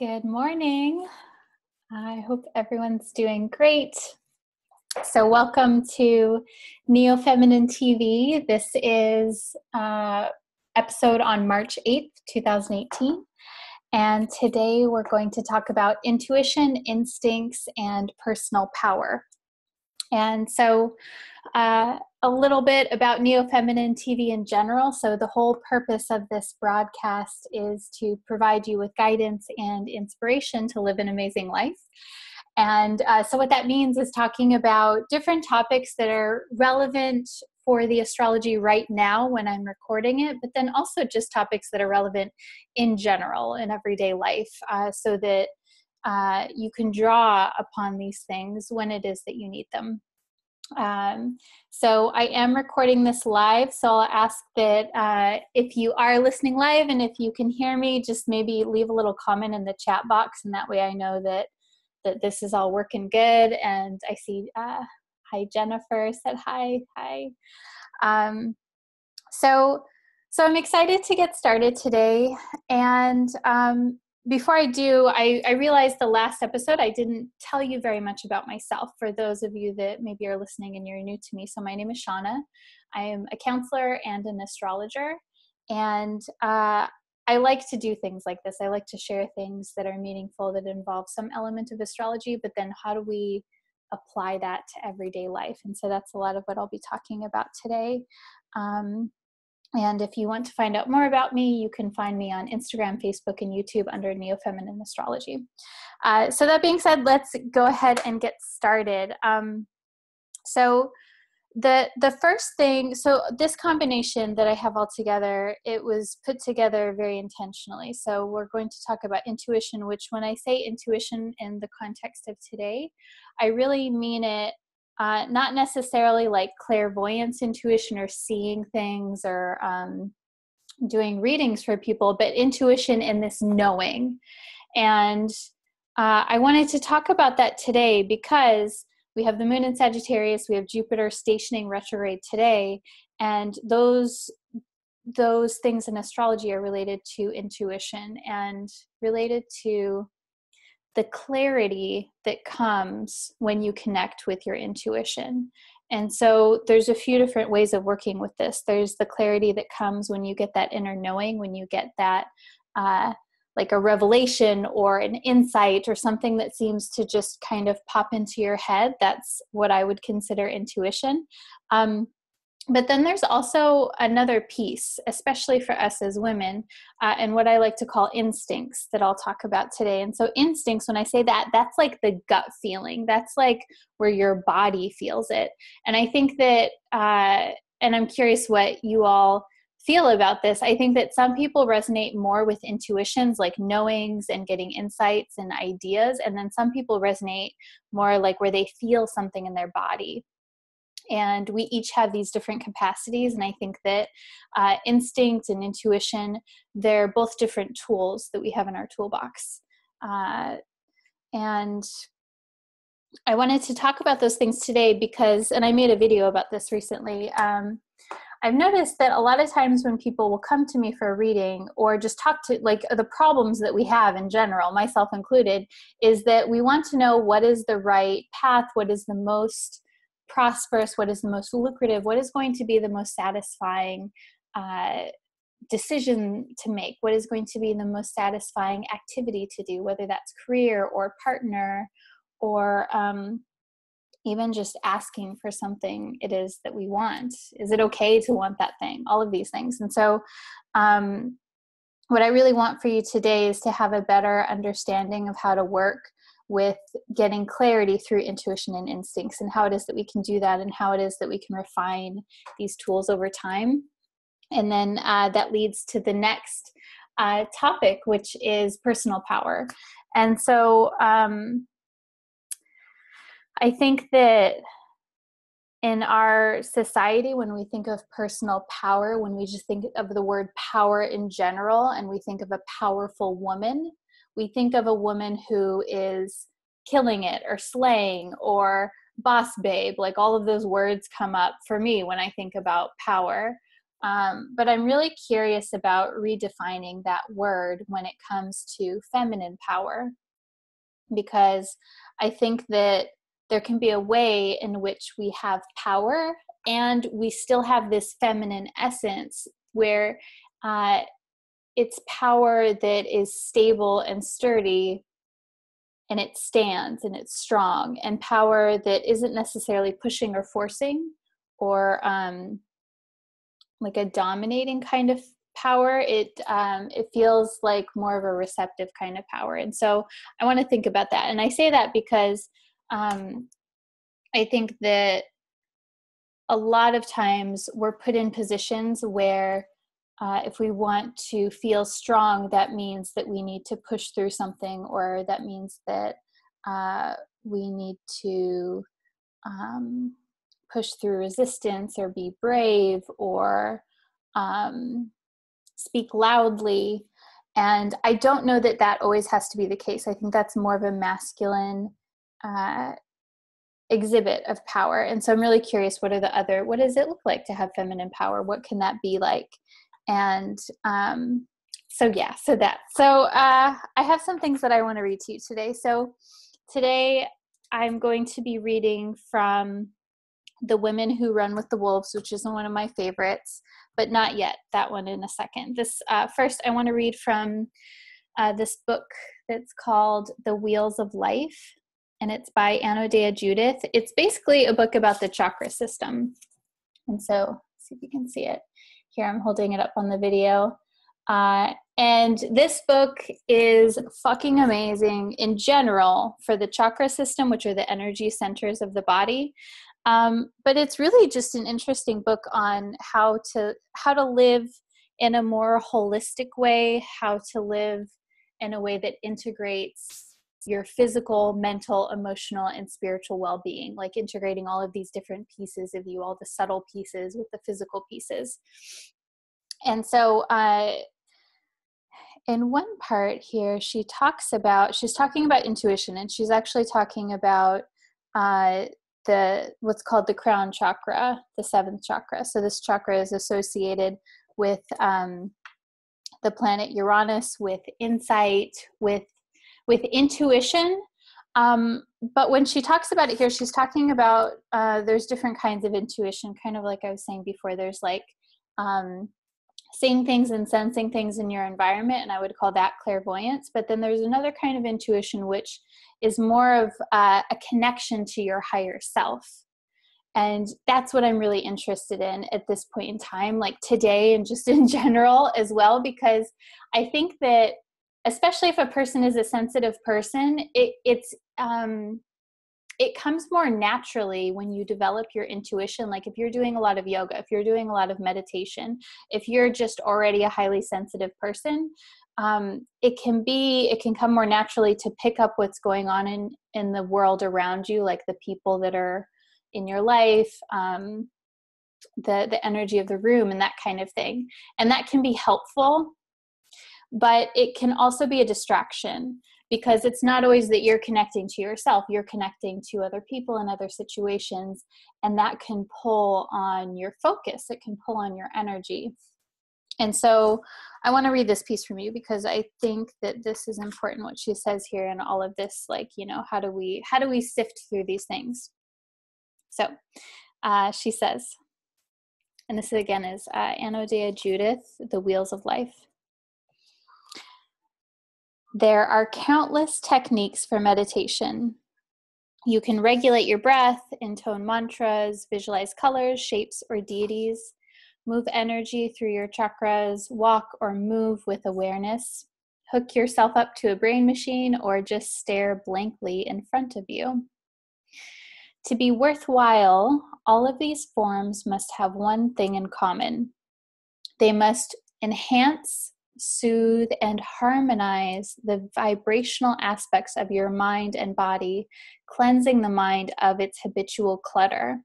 Good morning. I hope everyone's doing great. So welcome to NeoFeminineTV. This is episode on March 8th, 2018. And today we're going to talk about intuition, instincts, and personal power. And so a little bit about NeoFeminineTV in general. So the whole purpose of this broadcast is to provide you with guidance and inspiration to live an amazing life. And so what that means is talking about different topics that are relevant for the astrology right now when I'm recording it, but then also just topics that are relevant in general in everyday life, so that you can draw upon these things when it is that you need them. So I am recording this live, so I'll ask that if you are listening live and if you can hear me, just maybe leave a little comment in the chat box, and that way I know that this is all working good. And I see, hi, Jennifer said hi. So I'm excited to get started today. And before I do, I realized the last episode I didn't tell you very much about myself, for those of you that maybe are listening and you're new to me. So my name is Shauna. I am a counselor and an astrologer, and I like to do things like this. I like to share things that are meaningful, that involve some element of astrology, but then how do we apply that to everyday life? And so that's a lot of what I'll be talking about today. And if you want to find out more about me, you can find me on Instagram, Facebook, and YouTube under NeoFeminine Astrology. So that being said, let's go ahead and get started. So the first thing, so this combination that I have all together, it was put together very intentionally. So we're going to talk about intuition, which when I say intuition in the context of today, I really mean it not necessarily like clairvoyance intuition or seeing things or doing readings for people, but intuition in this knowing. And I wanted to talk about that today because we have the moon in Sagittarius, we have Jupiter stationing retrograde today, and those things in astrology are related to intuition and related to the clarity that comes when you connect with your intuition. And so there's a few different ways of working with this. There's the clarity that comes when you get that inner knowing, when you get that like a revelation or an insight or something that seems to just kind of pop into your head. That's what I would consider intuition. But then there's also another piece, especially for us as women, and what I like to call instincts that I'll talk about today. And so instincts, when I say that, that's like the gut feeling. That's like where your body feels it. And I think that, and I'm curious what you all feel about this. I think that some people resonate more with intuitions, like knowings and getting insights and ideas. And then some people resonate more like where they feel something in their body. And we each have these different capacities. And I think that instinct and intuition, they're both different tools that we have in our toolbox. And I wanted to talk about those things today because, and I made a video about this recently, I've noticed that a lot of times when people will come to me for a reading or just talk to, like, the problems that we have in general, myself included, is that we want to know what is the right path, what is the most prosperous, what is the most lucrative, what is going to be the most satisfying decision to make, what is going to be the most satisfying activity to do, whether that's career or partner or even just asking for something it is that we want. Is it okay to want that thing? All of these things. And so what I really want for you today is to have a better understanding of how to work with getting clarity through intuition and instincts, and how it is that we can do that, and how it is that we can refine these tools over time. And then that leads to the next topic, which is personal power. And so I think that in our society, when we think of personal power, when we just think of the word power in general, and we think of a powerful woman, we think of a woman who is killing it or slaying or boss babe. Like, all of those words come up for me when I think about power. But I'm really curious about redefining that word when it comes to feminine power, because I think that there can be a way in which we have power and we still have this feminine essence where it's power that is stable and sturdy, and it stands and it's strong, and power that isn't necessarily pushing or forcing or like a dominating kind of power. It feels like more of a receptive kind of power. And so I want to think about that. And I say that because I think that a lot of times we're put in positions where if we want to feel strong, that means that we need to push through something, or that means that we need to push through resistance or be brave or speak loudly. And I don't know that that always has to be the case. I think that's more of a masculine exhibit of power. And so I'm really curious, what does it look like to have feminine power? What can that be like? And so I have some things that I want to read to you today. So today I'm going to be reading from The Women Who Run with the Wolves, which is one of my favorites, but not yet. That one in a second. This first, I want to read from this book that's called The Wheels of Life, and it's by Anodea Judith. It's basically a book about the chakra system. And so, see if you can see it. Here, I'm holding it up on the video. And this book is fucking amazing in general for the chakra system, which are the energy centers of the body. But it's really just an interesting book on how to live in a more holistic way, how to live in a way that integrates your physical, mental, emotional, and spiritual well-being, like integrating all of these different pieces of you, all the subtle pieces with the physical pieces. And so in one part here, she's talking about intuition, and she's actually talking about what's called the crown chakra, the seventh chakra. So this chakra is associated with the planet Uranus, with insight, with intuition. But when she talks about it here, she's talking about there's different kinds of intuition, kind of like I was saying before. There's like seeing things and sensing things in your environment, and I would call that clairvoyance. But then there's another kind of intuition, which is more of a connection to your higher self. And that's what I'm really interested in at this point in time, like today and just in general as well, because I think that especially if a person is a sensitive person, it comes more naturally when you develop your intuition. Like if you're doing a lot of yoga, if you're doing a lot of meditation, if you're just already a highly sensitive person, it can come more naturally to pick up what's going on in the world around you, like the people that are in your life, the energy of the room and that kind of thing. And that can be helpful, but it can also be a distraction, because it's not always that you're connecting to yourself, you're connecting to other people and other situations, and that can pull on your focus, it can pull on your energy. And so I want to read this piece from you, because I think that this is important, what she says here, and all of this, like, how do we sift through these things? So she says, and this again is Anodea Judith, The Wheels of Life. There are countless techniques for meditation. You can regulate your breath, intone mantras, visualize colors, shapes, or deities, move energy through your chakras, walk or move with awareness, hook yourself up to a brain machine, or just stare blankly in front of you. To be worthwhile, all of these forms must have one thing in common. They must enhance, soothe, and harmonize the vibrational aspects of your mind and body, cleansing the mind of its habitual clutter.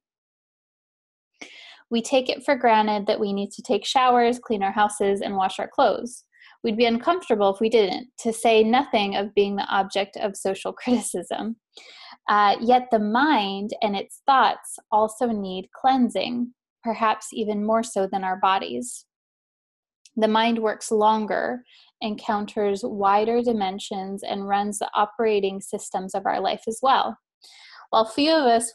We take it for granted that we need to take showers, clean our houses, and wash our clothes. We'd be uncomfortable if we didn't, to say nothing of being the object of social criticism. Yet the mind and its thoughts also need cleansing, perhaps even more so than our bodies. The mind works longer, encounters wider dimensions, and runs the operating systems of our life as well. While few of us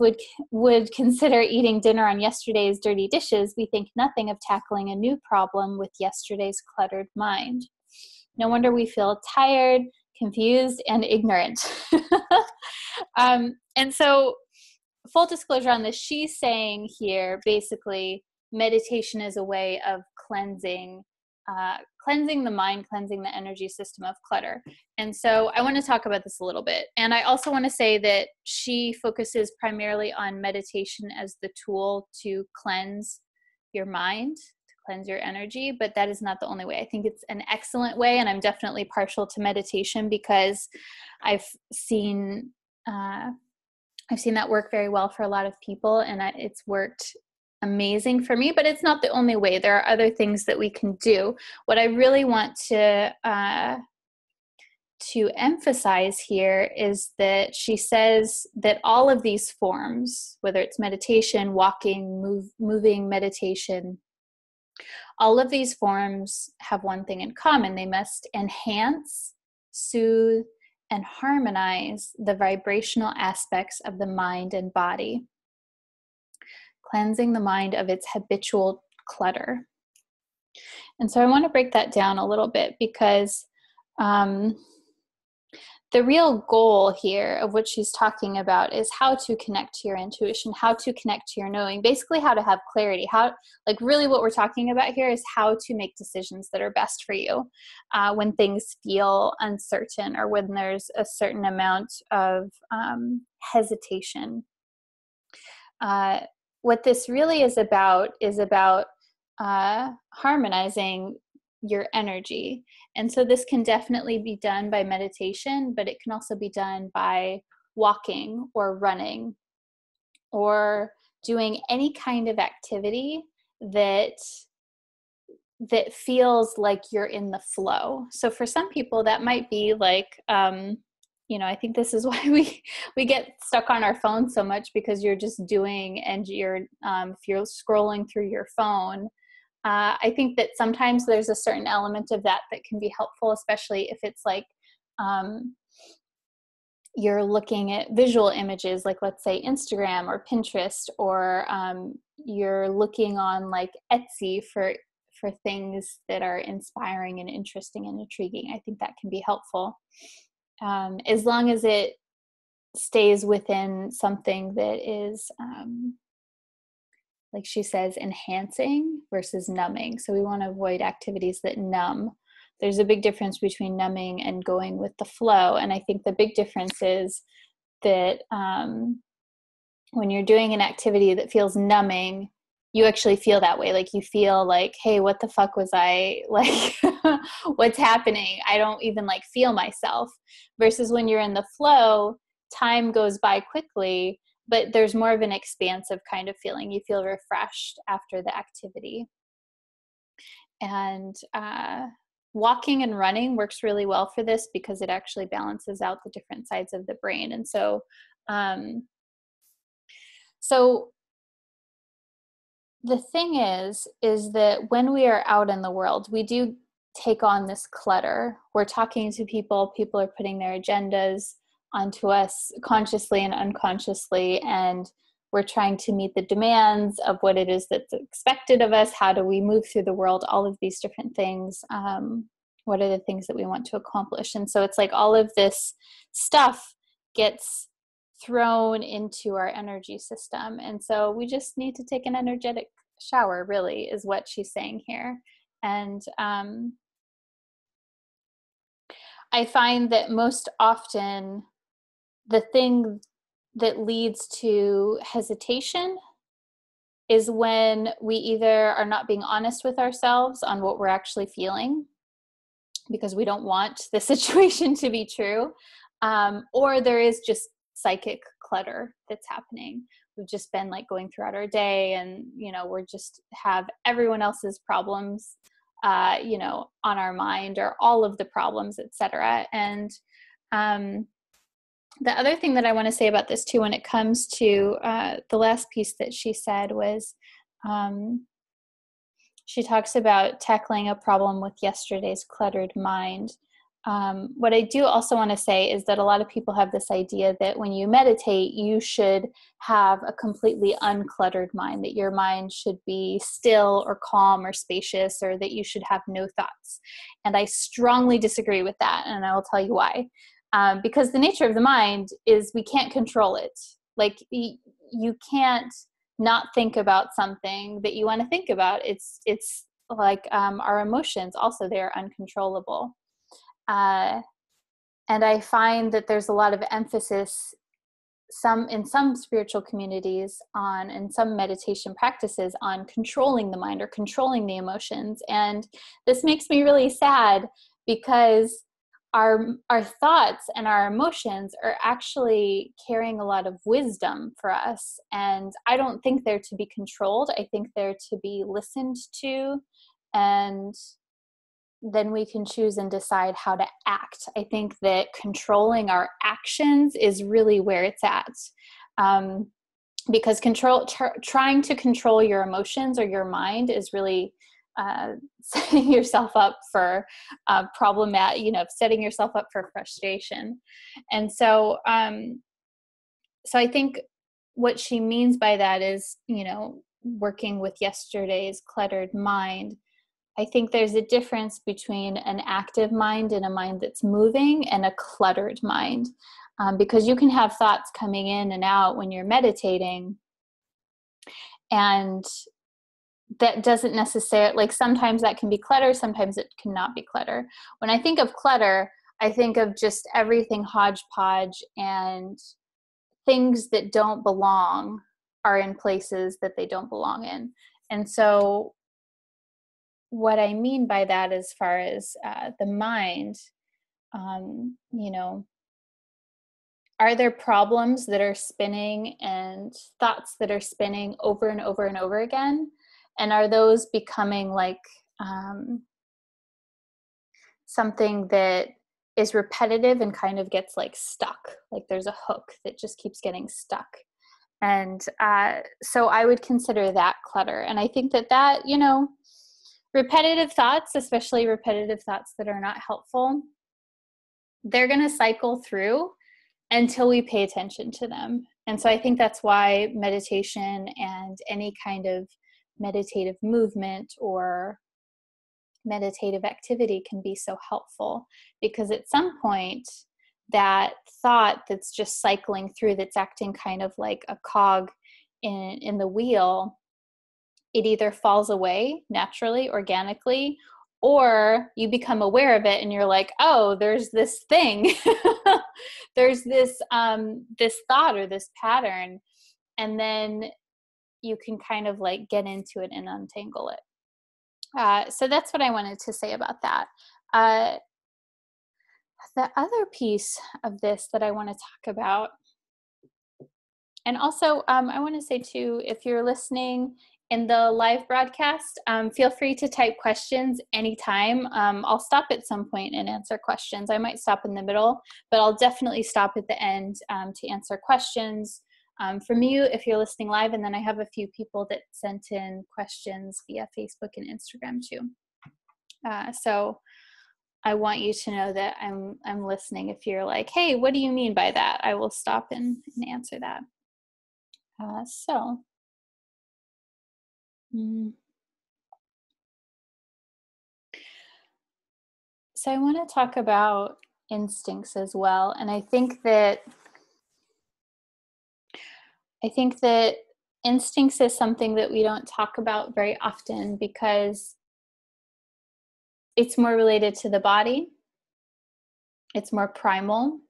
would consider eating dinner on yesterday's dirty dishes, we think nothing of tackling a new problem with yesterday's cluttered mind. No wonder we feel tired, confused, and ignorant. And so, full disclosure on this, she's saying here, basically, meditation is a way of cleansing the mind, cleansing the energy system of clutter. And so I want to talk about this a little bit. And I also want to say that she focuses primarily on meditation as the tool to cleanse your mind, to cleanse your energy, but that is not the only way. I think it's an excellent way, and I'm definitely partial to meditation because I've seen that work very well for a lot of people, and it's worked amazing for me, but it's not the only way. There are other things that we can do. What I really want to emphasize here is that she says that all of these forms, whether it's meditation, walking, moving meditation, all of these forms have one thing in common. They must enhance, soothe, and harmonize the vibrational aspects of the mind and body, cleansing the mind of its habitual clutter. And so I want to break that down a little bit because the real goal here of what she's talking about is how to connect to your intuition, how to connect to your knowing, basically how to have clarity. Really what we're talking about here is how to make decisions that are best for you when things feel uncertain or when there's a certain amount of hesitation. What this really is about harmonizing your energy. And so this can definitely be done by meditation, but it can also be done by walking or running or doing any kind of activity that feels like you're in the flow. So for some people that might be like, I think this is why we get stuck on our phone so much, because you're just doing, and you're if you're scrolling through your phone, I think that sometimes there's a certain element of that can be helpful, especially if it's like you're looking at visual images, like let's say Instagram or Pinterest, or you're looking on like Etsy for things that are inspiring and interesting and intriguing. I think that can be helpful. As long as it stays within something that is, like she says, enhancing versus numbing. So we want to avoid activities that numb. There's a big difference between numbing and going with the flow. And I think the big difference is that when you're doing an activity that feels numbing, you actually feel that way. Like you feel like, hey, what the fuck was I like? What's happening? I don't even like feel myself. Versus when you're in the flow, time goes by quickly, but there's more of an expansive kind of feeling. You feel refreshed after the activity. And walking and running works really well for this because it actually balances out the different sides of the brain. And so, the thing is that when we are out in the world, we do take on this clutter. We're talking to people are putting their agendas onto us consciously and unconsciously, and we're trying to meet the demands of what it is that's expected of us. How do we move through the world? All of these different things. What are the things that we want to accomplish? And so it's like all of this stuff gets thrown into our energy system. And so we just need to take an energetic shower, really, is what she's saying here. And I find that most often the thing that leads to hesitation is when we either are not being honest with ourselves on what we're actually feeling because we don't want the situation to be true, or there is just psychic clutter that's happening. We've just been like going throughout our day, and we're just have everyone else's problems on our mind, or all of the problems, etc. And the other thing that I want to say about this too, when it comes to the last piece that she said, was She talks about tackling a problem with yesterday's cluttered mind. What I do also want to say is that a lot of people have this idea that when you meditate, you should have a completely uncluttered mind, that your mind should be still or calm or spacious, or that you should have no thoughts. And I strongly disagree with that, and I will tell you why. Because the nature of the mind is we can't control it. Like you can't not think about something that you want to think about. It's like our emotions also, they're uncontrollable. And I find that there's a lot of emphasis in some spiritual communities in some meditation practices on controlling the mind or controlling the emotions. And this makes me really sad, because our thoughts and our emotions are actually carrying a lot of wisdom for us. And I don't think they're to be controlled. I think they're to be listened to, and then we can choose and decide how to act. I think that controlling our actions is really where it's at. Because trying to control your emotions or your mind is really setting yourself up for setting yourself up for frustration. And so I think what she means by that is, working with yesterday's cluttered mind. I think there's a difference between an active mind and a mind that's moving and a cluttered mind. Because you can have thoughts coming in and out when you're meditating, and that doesn't necessarily, like, sometimes that can be clutter, sometimes it cannot be clutter. When I think of clutter, I think of just everything hodgepodge, and things that don't belong are in places that they don't belong in. And so what I mean by that, as far as the mind, are there problems that are spinning and thoughts that are spinning over and over and over again? And are those becoming like something that is repetitive and kind of gets like stuck? Like there's a hook that just keeps getting stuck. And so I would consider that clutter. And I think that, repetitive thoughts, especially repetitive thoughts that are not helpful, they're going to cycle through until we pay attention to them. And so I think that's why meditation and any kind of meditative movement or meditative activity can be so helpful, because at some point that thought that's just cycling through, that's acting kind of like a cog in the wheel, it either falls away naturally, organically, or you become aware of it and you're like, oh, there's this thing, there's this thought or this pattern, and then you can kind of like get into it and untangle it. So that's what I wanted to say about that. The other piece of this that I want to talk about, and also I want to say too, if you're listening in the live broadcast, feel free to type questions anytime. I'll stop at some point and answer questions. I might stop in the middle, but I'll definitely stop at the end to answer questions from you if you're listening live. And then I have a few people that sent in questions via Facebook and Instagram too. So I want you to know that I'm listening. If you're like, hey, what do you mean by that? I will stop and answer that. So I want to talk about instincts as well. And I think that instincts is something that we don't talk about very often, because it's more related to the body. It's more primal.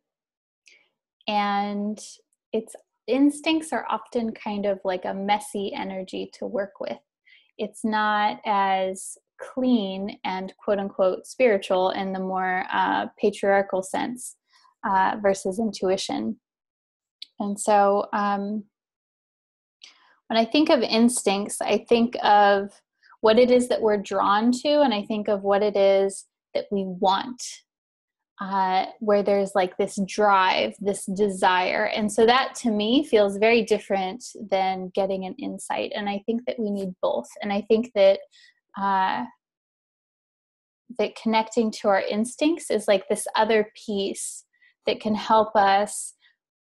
And instincts are often kind of like a messy energy to work with. It's not as clean and quote unquote spiritual in the more patriarchal sense versus intuition. And so when I think of instincts, I think of what it is that we're drawn to, and I think of what it is that we want. where there's like this drive, this desire. And so that to me feels very different than getting an insight. And I think that we need both. And I think that that connecting to our instincts is like this other piece that can help us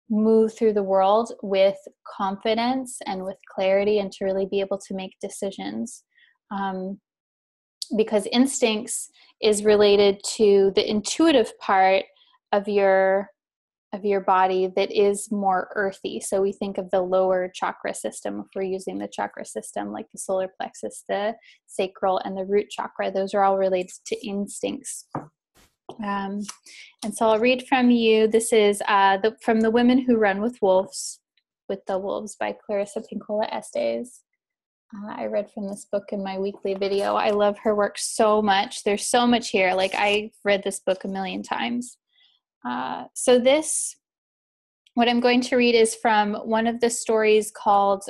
move through the world with confidence and with clarity, and to really be able to make decisions. Because instincts is related to the intuitive part of your body that is more earthy. So we think of the lower chakra system, if we're using the chakra system, like the solar plexus, the sacral, and the root chakra. Those are all related to instincts. And so I'll read from you. This is from The Women Who Run with the Wolves by Clarissa Pinkola Estes. I read from this book in my weekly video. I love her work so much. There's so much here. Like, I've read this book a million times. So what I'm going to read is from one of the stories called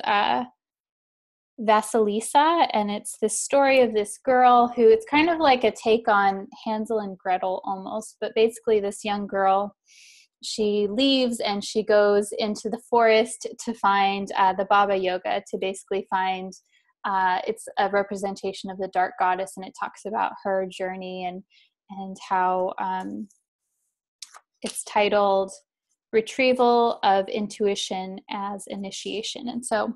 Vasilisa, and it's this story of this girl who, it's kind of like a take on Hansel and Gretel almost, but basically this young girl, she leaves and she goes into the forest to find the Baba Yoga, to basically find, it's a representation of the dark goddess, and it talks about her journey and how it's titled Retrieval of Intuition as Initiation. And so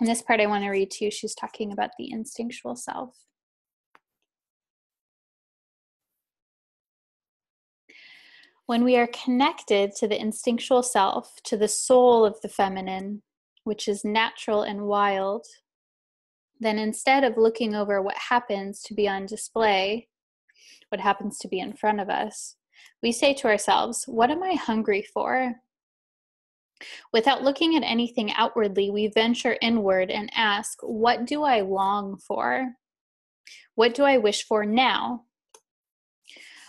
in this part I want to read to you, she's talking about the instinctual self. When we are connected to the instinctual self, to the soul of the feminine, which is natural and wild, then instead of looking over what happens to be on display, what happens to be in front of us, we say to ourselves, what am I hungry for? Without looking at anything outwardly, we venture inward and ask, what do I long for? What do I wish for now?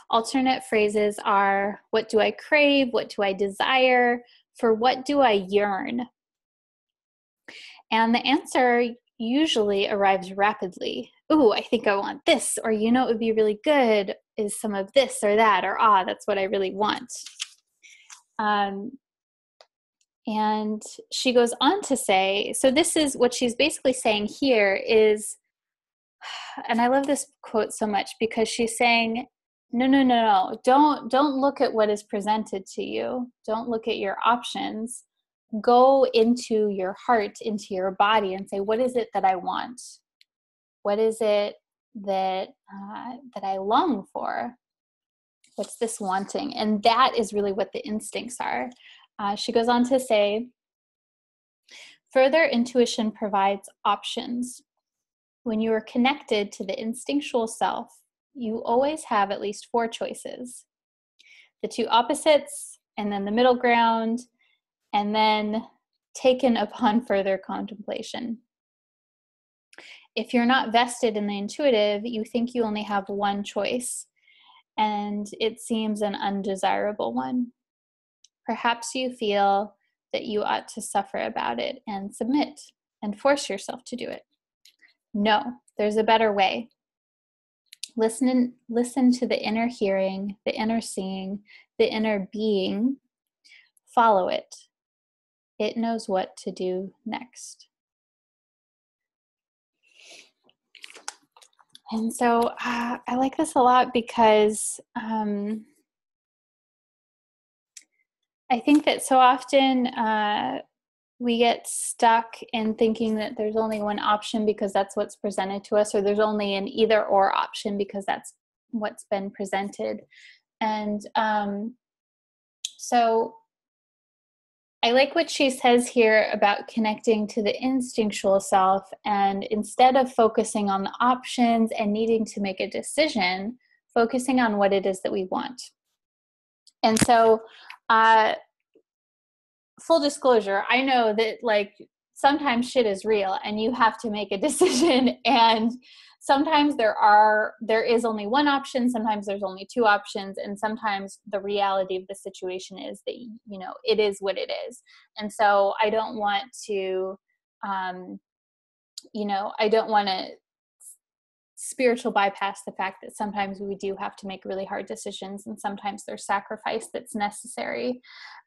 Alternate phrases are, what do I crave? What do I desire? For what do I yearn? And the answer usually arrives rapidly. Ooh, I think I want this, or it would be really good is some of this or that, or that's what I really want. And she goes on to say, so this is what she's basically saying here is, and I love this quote so much, because she's saying, no, don't look at what is presented to you. Don't look at your options. Go into your heart, into your body, and say, what is it that I want? What is it that I long for? What's this wanting? And that is really what the instincts are. She goes on to say, further, intuition provides options. When you are connected to the instinctual self, you always have at least 4 choices. The 2 opposites, and then the middle ground, and then taken upon further contemplation. If you're not vested in the intuitive, you think you only have one choice, and it seems an undesirable one. Perhaps you feel that you ought to suffer about it and submit and force yourself to do it. No, there's a better way. Listen to the inner hearing, the inner seeing, the inner being. Follow it. It knows what to do next. And so I like this a lot, because I think that so often we get stuck in thinking that there's only one option because that's what's presented to us, or there's only an either or option because that's what's been presented. And so I like what she says here about connecting to the instinctual self, and instead of focusing on the options and needing to make a decision, focusing on what it is that we want. And so full disclosure, I know that sometimes shit is real and you have to make a decision, and sometimes there is only one option, sometimes there's only 2 options, and sometimes the reality of the situation is that it is what it is. And so I don't want to spiritual bypass the fact that sometimes we do have to make really hard decisions, and sometimes there's sacrifice that's necessary.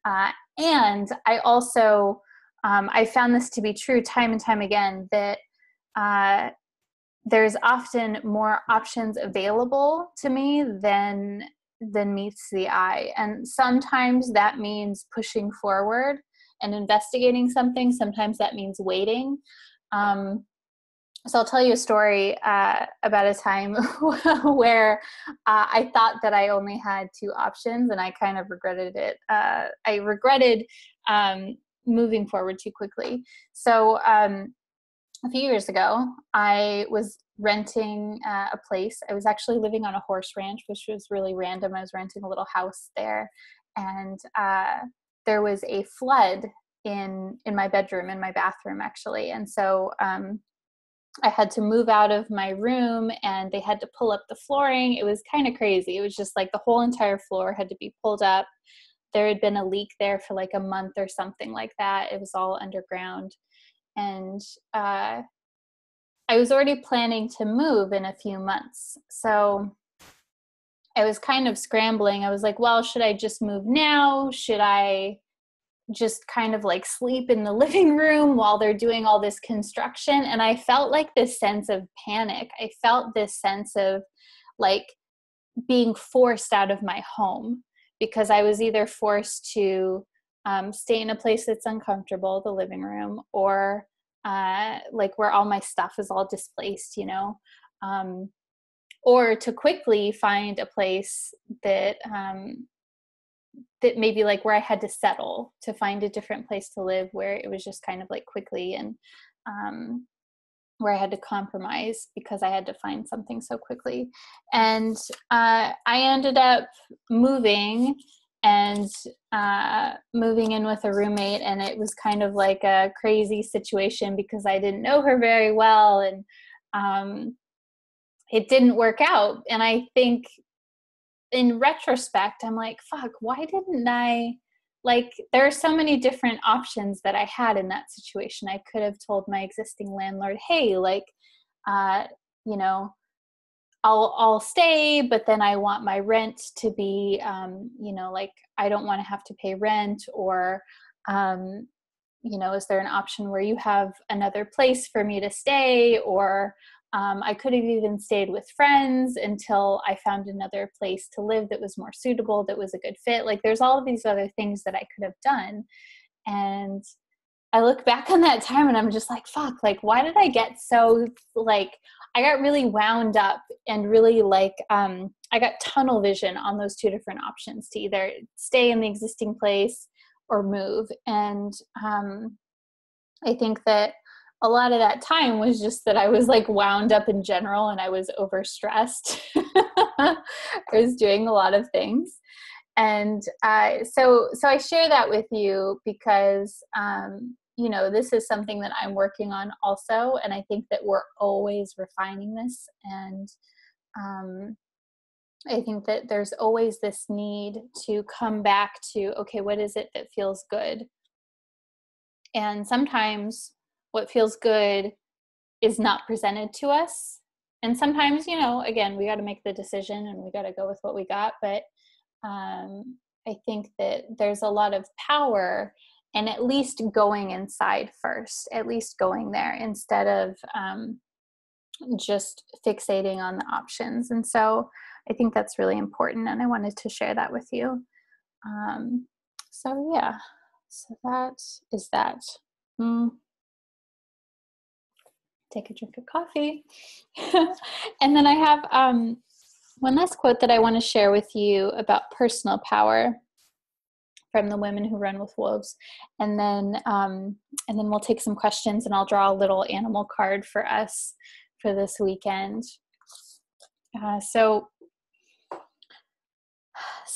And I also, I found this to be true time and time again, that there's often more options available to me than meets the eye. And sometimes that means pushing forward and investigating something. Sometimes that means waiting. So I'll tell you a story about a time where I thought that I only had two options, and I kind of regretted it. I regretted moving forward too quickly. So a few years ago, I was renting a place. I was actually living on a horse ranch, which was really random. I was renting a little house there, and there was a flood in my bedroom, in my bathroom, actually. And so I had to move out of my room, and they had to pull up the flooring. It was kind of crazy. It was just like the whole entire floor had to be pulled up. There had been a leak there for like a month or something like that. It was all underground. And I was already planning to move in a few months. So I was kind of scrambling. I was like, well, should I just move now? Should I just kind of like sleep in the living room while they're doing all this construction? And I felt like this sense of panic. I felt this sense of like being forced out of my home, because I was either forced to stay in a place that's uncomfortable, the living room, or like where all my stuff is all displaced, you know, or to quickly find a place that that maybe like where I had to settle, to find a different place to live, where it was just kind of like quickly, and where I had to compromise because I had to find something so quickly. And I ended up moving and moving in with a roommate, and it was kind of like a crazy situation because I didn't know her very well, and it didn't work out. And I think in retrospect, I'm like, fuck, why didn't I, like, there are so many different options that I had in that situation. I could have told my existing landlord, hey, like, you know, I'll stay, but then I want my rent to be, you know, like, I don't want to have to pay rent, or, you know, is there an option where you have another place for me to stay? Or I could have even stayed with friends until I found another place to live that was more suitable, that was a good fit. Like, there's all of these other things that I could have done. And I look back on that time and I'm just like, fuck, like, why did I get so, like, I got really wound up and really like, I got tunnel vision on those two different options, to either stay in the existing place or move. And I think that a lot of that time was just that I was like wound up in general, and I was overstressed. I was doing a lot of things. And so I share that with you because, you know, this is something that I'm working on also. And I think that we're always refining this. And I think that there's always this need to come back to, okay, what is it that feels good? And sometimes what feels good is not presented to us. And sometimes, you know, again, we got to make the decision and we got to go with what we got. But I think that there's a lot of power in at least going inside first, at least going there, instead of just fixating on the options. And so I think that's really important. And I wanted to share that with you. So yeah, so that is that. Take a drink of coffee. And then I have one last quote that I want to share with you about personal power from the Women Who Run with Wolves. And then we'll take some questions, and I'll draw a little animal card for us for this weekend. So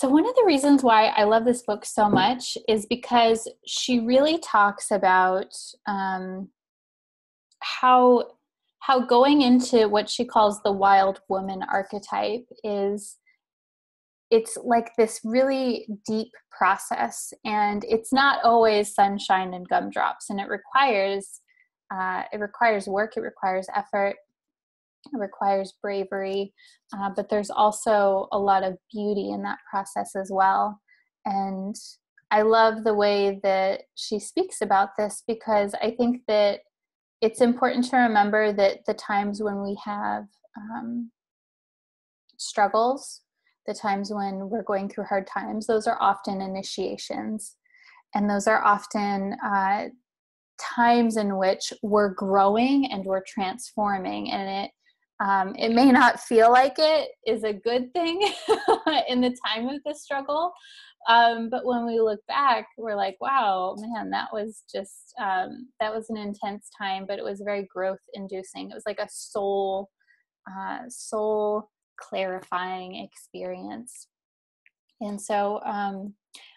one of the reasons why I love this book so much is because she really talks about how going into what she calls the wild woman archetype is, it's like this really deep process, and it's not always sunshine and gumdrops, and it requires work, it requires effort. It requires bravery, but there's also a lot of beauty in that process as well. And I love the way that she speaks about this, because I think that it's important to remember that the times when we have struggles, the times when we're going through hard times, those are often initiations. And those are often times in which we're growing and we're transforming. And it may not feel like it is a good thing in the time of the struggle. But when we look back, we're like, wow, man, that was an intense time, but it was very growth inducing. It was like a soul clarifying experience. And so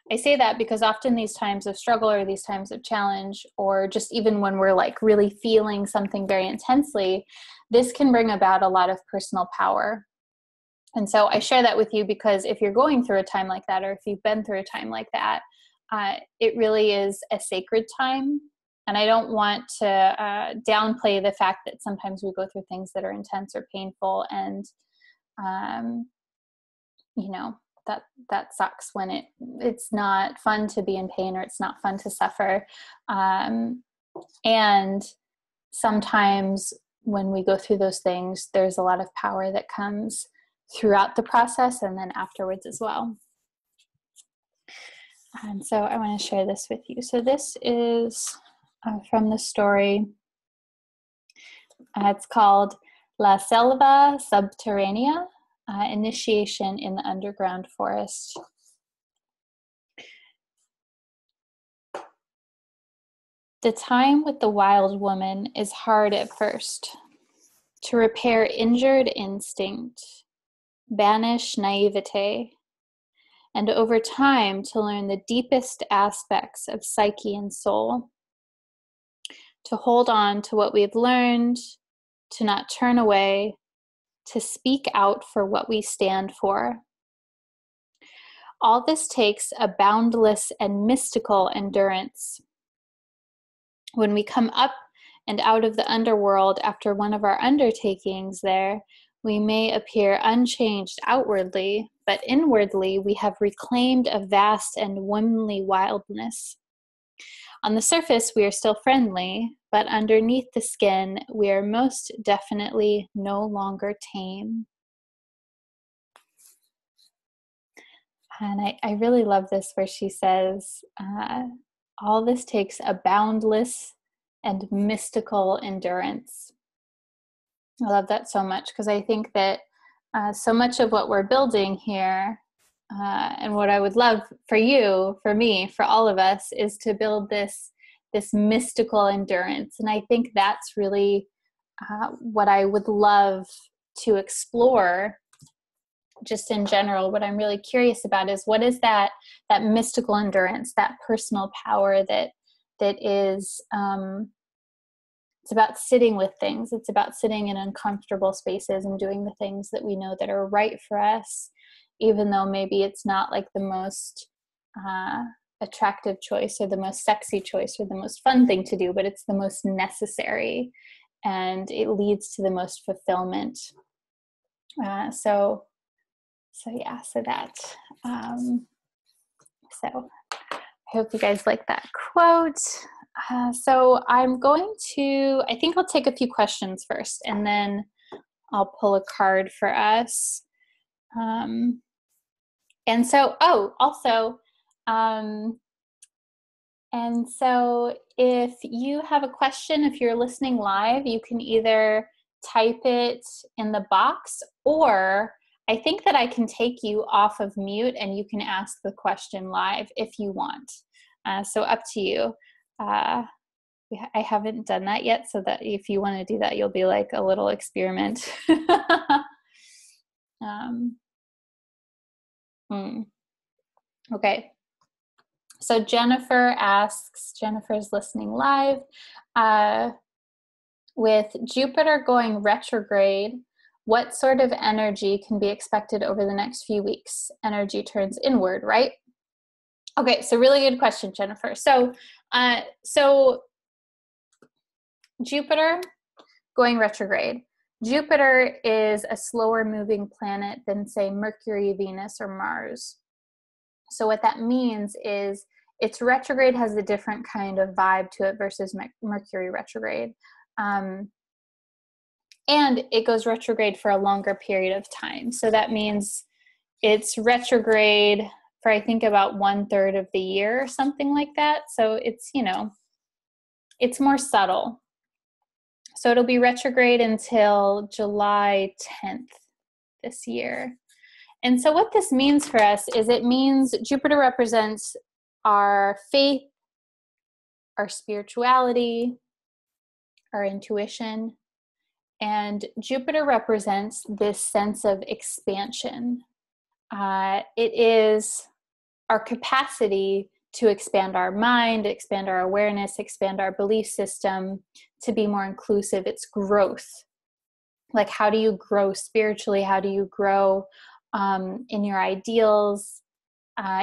I say that because often these times of struggle or these times of challenge, or just even when we're like really feeling something very intensely, this can bring about a lot of personal power. And so I share that with you because if you're going through a time like that, or if you've been through a time like that, it really is a sacred time. And I don't want to downplay the fact that sometimes we go through things that are intense or painful, and that sucks when it's not fun to be in pain, or it's not fun to suffer. And sometimes when we go through those things, there's a lot of power that comes throughout the process and then afterwards as well. And so I want to share this with you. So this is from the story. It's called La Selva Subterránea, Initiation in the Underground Forest. The time with the wild woman is hard at first. To repair injured instinct, banish naivete, and over time to learn the deepest aspects of psyche and soul. To hold on to what we've learned, to not turn away, to speak out for what we stand for. All this takes a boundless and mystical endurance. When we come up and out of the underworld after one of our undertakings there, we may appear unchanged outwardly, but inwardly we have reclaimed a vast and womanly wildness. On the surface, we are still friendly, but underneath the skin, we are most definitely no longer tame. And I really love this where she says, all this takes a boundless and mystical endurance. I love that so much, because I think that so much of what we're building here, and what I would love for you, for me, for all of us, is to build this mystical endurance. And I think that's really what I would love to explore. Just in general, what I'm really curious about is, what is that mystical endurance, that personal power that is, it's about sitting with things. It's about sitting in uncomfortable spaces and doing the things that we know that are right for us, even though maybe it's not like the most attractive choice or the most sexy choice or the most fun thing to do, but it's the most necessary, and it leads to the most fulfillment. So I hope you guys like that quote. So I'm going to, I think I'll take a few questions first, and then I'll pull a card for us. And so if you have a question, if you're listening live, you can either type it in the box, or I think that I can take you off of mute and you can ask the question live if you want. So up to you. I haven't done that yet, so that if you want to do that, you'll be like a little experiment. Okay. So Jennifer's listening live. With Jupiter going retrograde, what sort of energy can be expected over the next few weeks? Energy turns inward, right? Okay, so really good question, Jennifer. So Jupiter going retrograde. Jupiter is a slower moving planet than, say, Mercury, Venus, or Mars. So what that means is its retrograde has a different kind of vibe to it versus Mercury retrograde. And it goes retrograde for a longer period of time. So that means it's retrograde for, I think, about 1/3 of the year or something like that. So it's, it's more subtle. So it'll be retrograde until July 10th this year. And so what this means for us is it means Jupiter represents our faith, our spirituality, our intuition, and Jupiter represents this sense of expansion. It is our capacity to expand our mind, expand our awareness, expand our belief system, to be more inclusive. It's growth. Like, how do you grow spiritually? How do you grow in your ideals?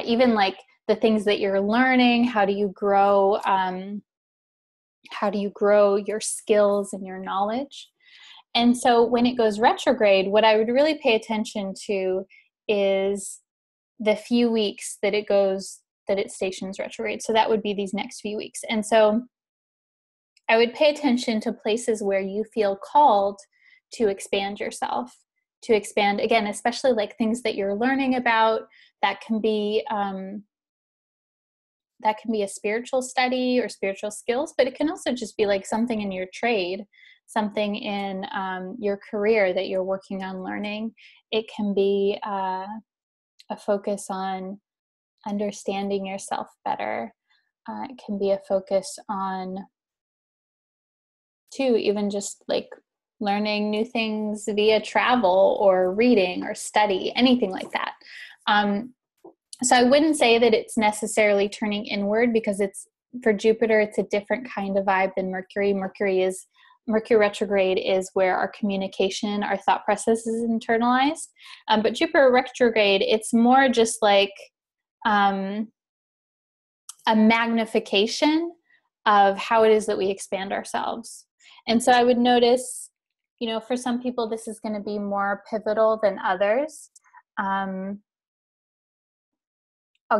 Even like the things that you're learning, how do you grow? How do you grow your skills and your knowledge? And so when it goes retrograde, what I would really pay attention to is the few weeks that it stations retrograde. So that would be these next few weeks. And so I would pay attention to places where you feel called to expand yourself, to expand, again, especially like things that you're learning about. That can be a spiritual study or spiritual skills, but it can also just be like something in your trade, something in your career that you're working on learning. It can be a focus on understanding yourself better. It can be a focus on, too, even just like learning new things via travel or reading or study, anything like that. So I wouldn't say that it's necessarily turning inward, because for Jupiter, it's a different kind of vibe than Mercury. Mercury retrograde is where our communication, our thought process is internalized. But Jupiter retrograde, it's more just like a magnification of how it is that we expand ourselves. And so I would notice, for some people, this is going to be more pivotal than others. I'll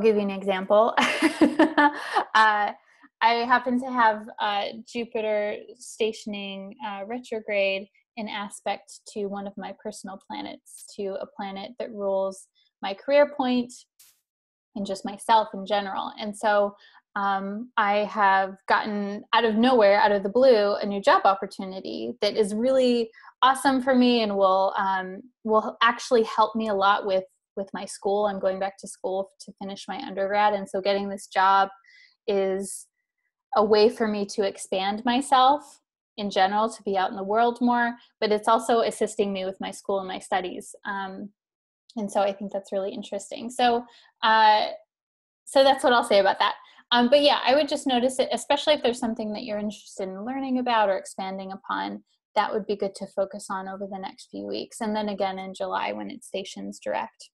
give you an example. I happen to have Jupiter stationing retrograde in aspect to one of my personal planets, to a planet that rules my career point and just myself in general. And so I have gotten out of nowhere, out of the blue, a new job opportunity that is really awesome for me and will actually help me a lot with my school. I'm going back to school to finish my undergrad. And so getting this job is a way for me to expand myself in general, to be out in the world more, but it's also assisting me with my school and my studies. And so I think that's really interesting. So that's what I'll say about that. But yeah, I would just notice it, especially if there's something that you're interested in learning about or expanding upon, that would be good to focus on over the next few weeks. And then again in July when it stations direct.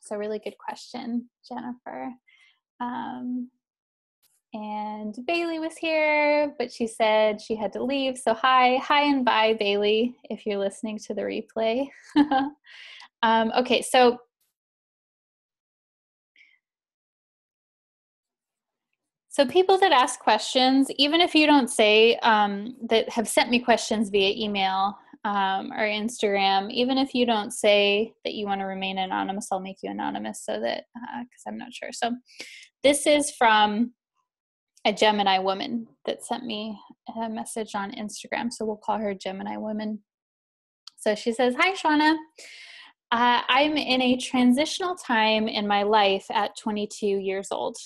So really good question, Jennifer. And Bailey was here, but she said she had to leave. So hi and bye, Bailey, if you're listening to the replay. Okay, so people that ask questions, even if you don't say, that have sent me questions via email or Instagram, even if you don't say that you want to remain anonymous, I'll make you anonymous so that, because I'm not sure. So this is from a Gemini woman that sent me a message on Instagram. So we'll call her Gemini woman. So she says, "Hi, Shauna. I'm in a transitional time in my life at 22 years old.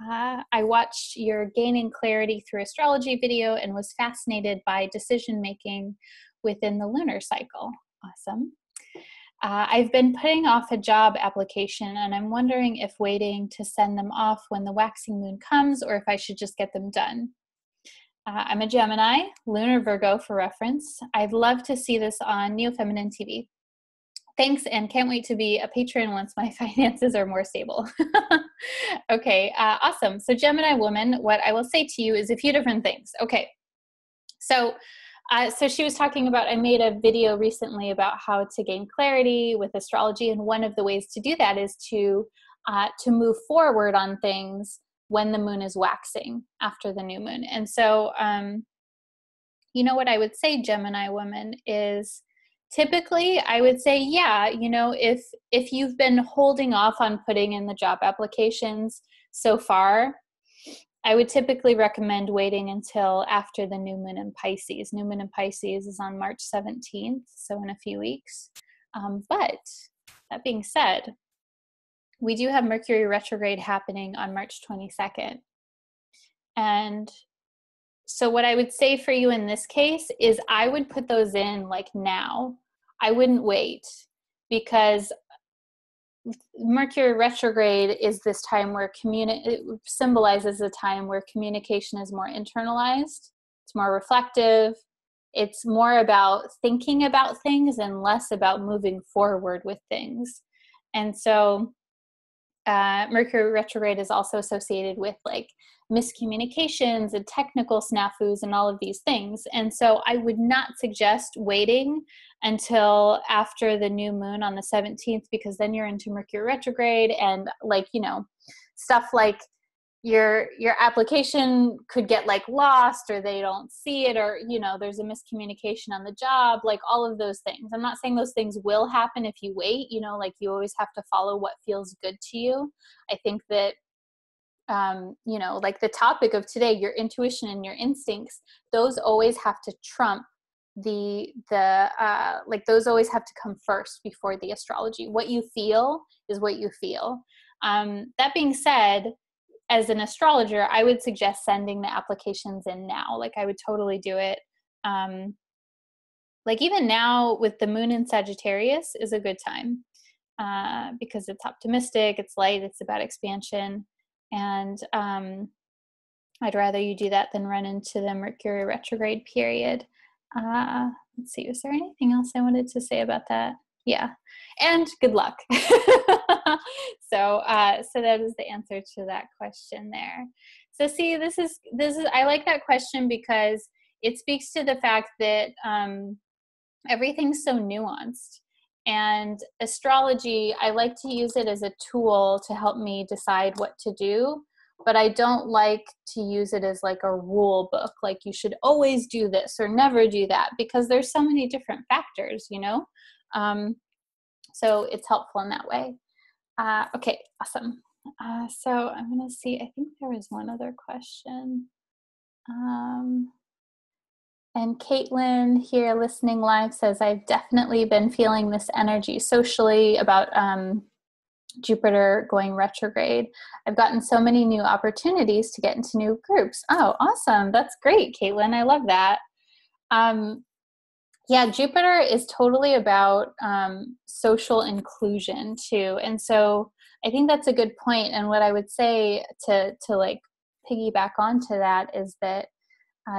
I watched your Gaining Clarity Through Astrology video and was fascinated by decision-making within the lunar cycle." Awesome. "I've been putting off a job application and I'm wondering if waiting to send them off when the waxing moon comes or if I should just get them done. I'm a Gemini, lunar Virgo for reference. I'd love to see this on NeoFeminineTV. Thanks, and can't wait to be a patron once my finances are more stable." Okay, awesome. So Gemini woman, what I will say to you is a few different things. Okay, so So she was talking about, I made a video recently about how to gain clarity with astrology. And one of the ways to do that is to move forward on things when the moon is waxing after the new moon. And so, you know, what I would say, Gemini woman, is typically I would say, yeah, you know, if you've been holding off on putting in the job applications so far, I would typically recommend waiting until after the new moon in Pisces. New moon in Pisces is on March 17th, so in a few weeks. But that being said, we do have Mercury retrograde happening on March 22nd. And so what I would say for you in this case is I would put those in like now. I wouldn't wait, because Mercury retrograde is this time where it symbolizes a time where communication is more internalized, it's more reflective, it's more about thinking about things and less about moving forward with things. And so Mercury retrograde is also associated with like miscommunications and technical snafus and all of these things. And so I would not suggest waiting until after the new moon on the 17th, because then you're into Mercury retrograde, and like, you know, stuff like your application could get like lost, or they don't see it, or, you know, there's a miscommunication on the job, like all of those things. I'm not saying those things will happen if you wait, you know, like you always have to follow what feels good to you. I think that you know, like the topic of today, your intuition and your instincts, those always have to trump like those always have to come first before the astrology. What you feel is what you feel. That being said, as an astrologer, I would suggest sending the applications in now. Like I would totally do it. Like even now with the moon in Sagittarius is a good time because it's optimistic, it's light, it's about expansion. And I'd rather you do that than run into the Mercury retrograde period. Let's see, was there anything else I wanted to say about that? Yeah, and good luck. So that is the answer to that question there. So see, this is I like that question because it speaks to the fact that everything's so nuanced. And astrology, I like to use it as a tool to help me decide what to do, but I don't like to use it as like a rule book, like you should always do this or never do that, because there's so many different factors, you know? So it's helpful in that way. Okay, awesome. So I'm going to see, I think there was one other question. And Caitlin here listening live says, I've definitely been feeling this energy socially about Jupiter going retrograde. I've gotten so many new opportunities to get into new groups. Oh, awesome. That's great, Caitlin. I love that. Yeah, Jupiter is totally about social inclusion too. And so I think that's a good point. And what I would say to like piggyback onto that is that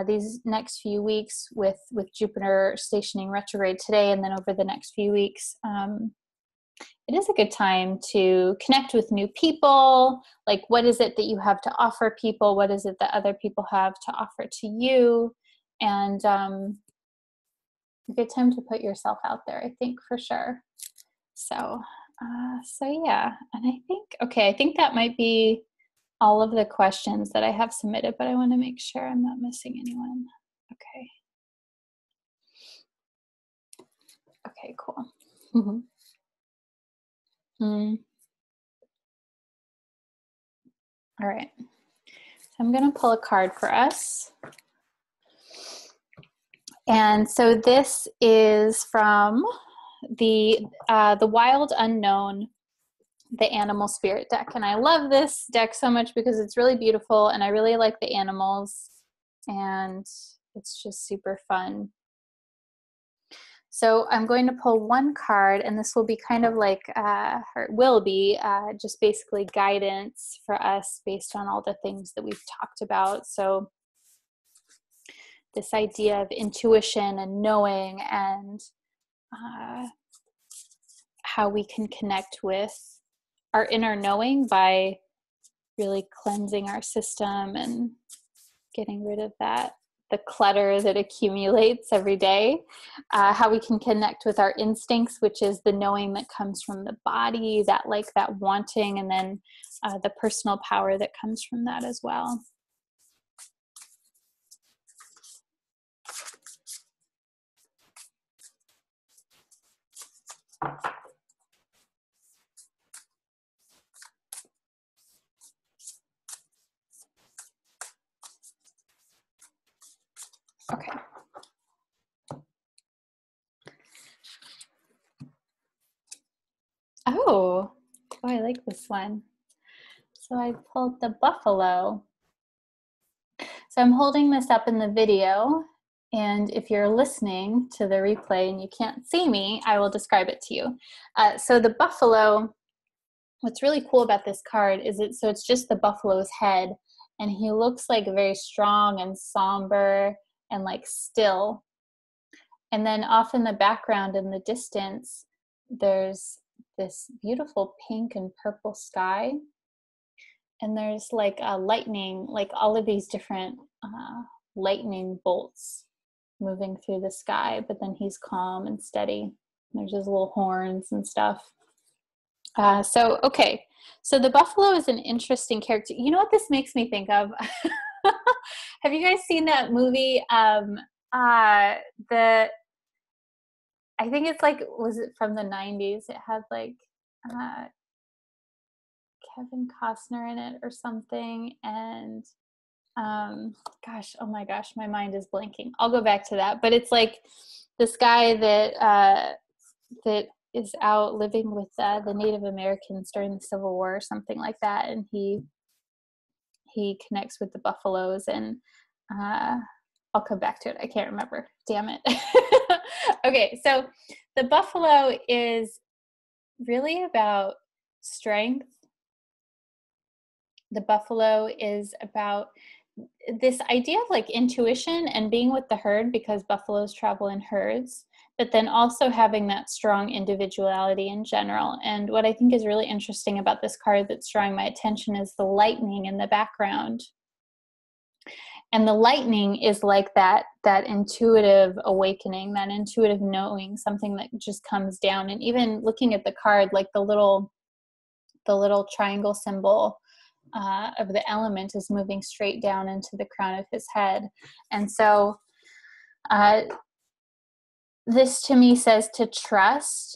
these next few weeks with Jupiter stationing retrograde today, and then over the next few weeks, it is a good time to connect with new people. Like, what is it that you have to offer people? What is it that other people have to offer to you? And a good time to put yourself out there, I think, for sure. So yeah. And I think that might be all of the questions that I have submitted, but I want to make sure I'm not missing anyone. Okay, cool. All right. So I'm going to pull a card for us. And so this is from the Wild Unknown, the Animal Spirit deck. And I love this deck so much because it's really beautiful and I really like the animals and it's just super fun. So I'm going to pull one card, and this will be kind of like, or it will be just basically guidance for us based on all the things that we've talked about. So this idea of intuition and knowing, and how we can connect with our inner knowing by really cleansing our system and getting rid of that the clutter that accumulates every day, how we can connect with our instincts, which is the knowing that comes from the body, that wanting, and then the personal power that comes from that as well. Okay. Oh, I like this one. So I pulled the buffalo. So I'm holding this up in the video, and if you're listening to the replay and you can't see me, I will describe it to you. So the buffalo, what's really cool about this card is it's just the buffalo's head, and he looks like very strong and somber and like still. And then off in the background in the distance, there's this beautiful pink and purple sky. And there's like a lightning, like all of these different lightning bolts moving through the sky, but then he's calm and steady. There's his little horns and stuff. Okay. So the buffalo is an interesting character. You know what this makes me think of? Have you guys seen that movie? I think it's like, was it from the 90s? It had like Kevin Costner in it or something. And gosh, oh my gosh, my mind is blanking. I'll go back to that. But it's like this guy that is out living with the Native Americans during the Civil War or something like that. And he connects with the buffaloes, and I'll come back to it. I can't remember. Damn it. Okay, so the buffalo is really about strength. The buffalo is about this idea of like intuition and being with the herd, because buffaloes travel in herds, but then also having that strong individuality in general. And what I think is really interesting about this card that's drawing my attention is the lightning in the background. And the lightning is like that intuitive awakening, that intuitive knowing, something that just comes down. And even looking at the card, like the little triangle symbol of the element is moving straight down into the crown of his head. And so this to me says to trust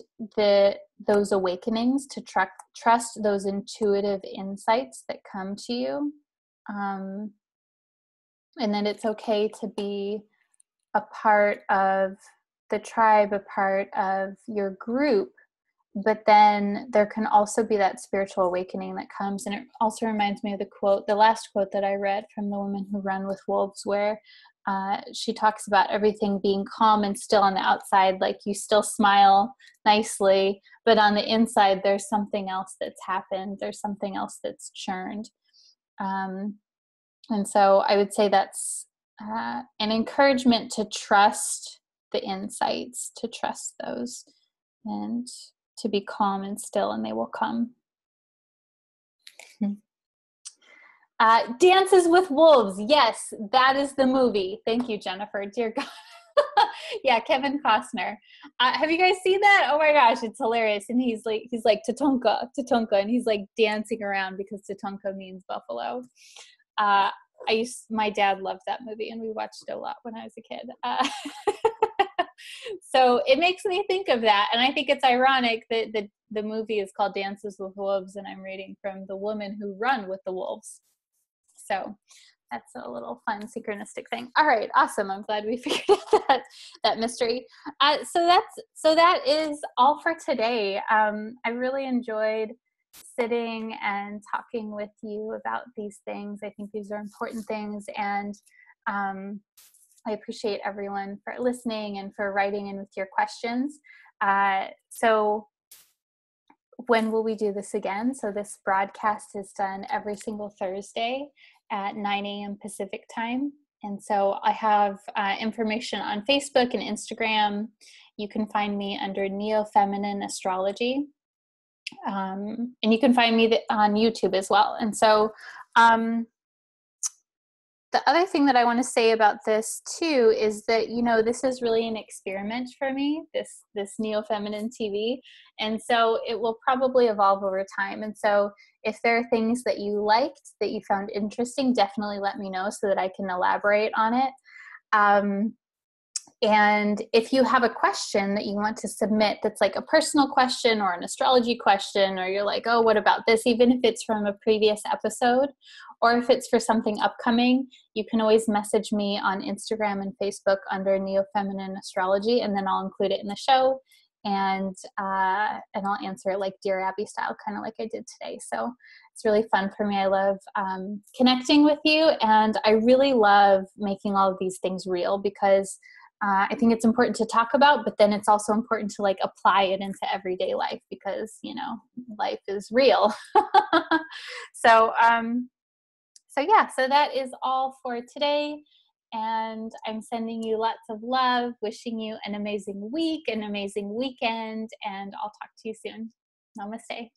those awakenings, to trust those intuitive insights that come to you. And that it's okay to be a part of the tribe, a part of your group, but then there can also be that spiritual awakening that comes. And it also reminds me of the last quote that I read from The Women Who Run with Wolves, where she talks about everything being calm and still on the outside, like you still smile nicely, but on the inside, there's something else that's happened. There's something else that's churned. And so I would say that's an encouragement to trust the insights, to trust those, and to be calm and still, and they will come. Dances with Wolves. Yes, that is the movie. Thank you, Jennifer. Dear God. Yeah, Kevin Costner. Have you guys seen that? Oh my gosh, it's hilarious. And he's like Tatonka, and he's like dancing around because Tatonka means buffalo. My dad loved that movie, and we watched it a lot when I was a kid. So it makes me think of that. And I think it's ironic that the movie is called Dances with Wolves, and I'm reading from The Women Who Run with the Wolves. So that's a little fun synchronistic thing. All right, awesome. I'm glad we figured out that mystery. So that is all for today. I really enjoyed sitting and talking with you about these things. I think these are important things, and I appreciate everyone for listening and for writing in with your questions. So when will we do this again? So this broadcast is done every single Thursday at 9 a.m. Pacific time. And so I have information on Facebook and Instagram. You can find me under NeoFeminine Astrology. And you can find me on YouTube as well. And so the other thing that I want to say about this too is that, you know, this is really an experiment for me, this Neo Feminine TV. And so it will probably evolve over time. And so if there are things that you liked, that you found interesting, definitely let me know so that I can elaborate on it. And if you have a question that you want to submit that's like a personal question or an astrology question, or you're like, oh, what about this? Even if it's from a previous episode, or if it's for something upcoming, you can always message me on Instagram and Facebook under Neo Feminine Astrology, and then I'll include it in the show, and I'll answer it like Dear Abby style, kind of like I did today. So it's really fun for me. I love connecting with you, and I really love making all of these things real because I think it's important to talk about, but then it's also important to like apply it into everyday life because, you know, life is real. So, so that is all for today. And I'm sending you lots of love, wishing you an amazing week, an amazing weekend, and I'll talk to you soon. Namaste.